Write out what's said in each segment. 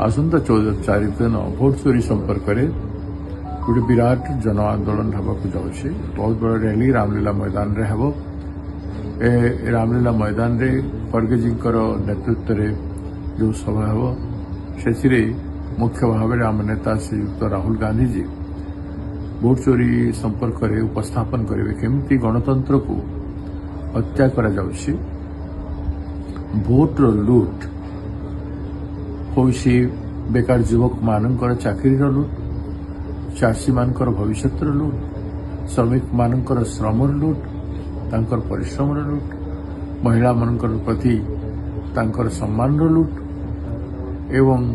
आसंता 14 तारीख दिन भोट चोरी संपर्क में गोटे विराट जन आंदोलन होगा जाऊँगी। बहुत बड़ा रैली रामलीला मैदान रे हेबो। ए रामलीला मैदान रे खड़गे जी नेतृत्व में जो सभा हेबो से मुख्य भाव में आम नेता श्रीयुक्त राहुल गांधी जी भोट चोरी संपर्क में उपस्थापन करेंगे केमिति गणतंत्र को हत्या करा जाउछि, भोट लुट होइछि, बेकार युवक मानकर चाकरी लुट, चाषी मानकर भविष्य लुट, श्रमिक मानकर श्रम लुट, तांकर परिश्रम लुट, महिला मानकर प्रति तांकर सम्मान लुट एवं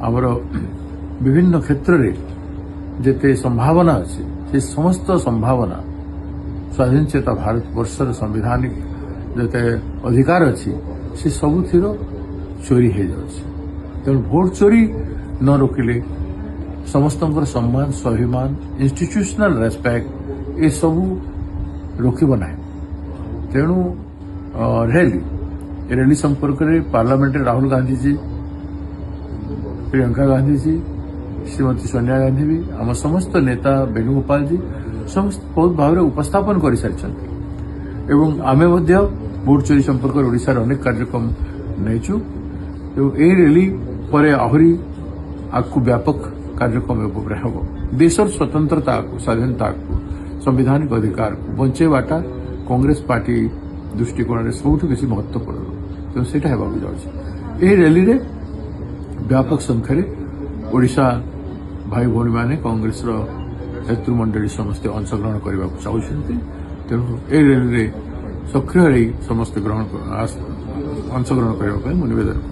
आमर विभिन्न क्षेत्र में जेते संभावना अच्छी से समस्त संभावना स्वाधीन चेता भारत वर्षर संविधानिक जेते अधिकार अच्छी से सबुथिर चोरी हो जाଉଛି। तेणु भोट चोरी न रोकिले समस्त सम्मान स्वाभिमान इंस्टीट्यूशनल रेस्पेक्ट ये सबू रोकब ना। तेणु रैली संपर्क में पार्लियामेंट राहुल गांधी जी, प्रियंका गांधी जी, श्रीमती सोनिया गांधी भी आम समस्त नेता वेणुगोपाल जी समस्त बहुत भाव में उपस्थापन कर सारी आमे भोट चोरी संपर्क ओडिशार अनेक कार्यक्रम नहींचु। यही रैली पर आहरी आगु व्यापक कार्यक्रम हम देशर स्वतंत्रता को, स्वाधीनता को, संवैधानिक अधिकार को बंचेवाटा कांग्रेस पार्टी दृष्टिकोण में सबुठ बेसी महत्वपूर्ण। तो सेटा हेबाकु जाउछि। एही रैली रे व्यापक संख्यार ओडिशा भाई भौणी माने कांग्रेस नेतृमंडली समस्ते अंशग्रहण करने को चाहते। तेणु ए रैली रे सक्रिय समस्त अंशग्रहण करने निवेदन।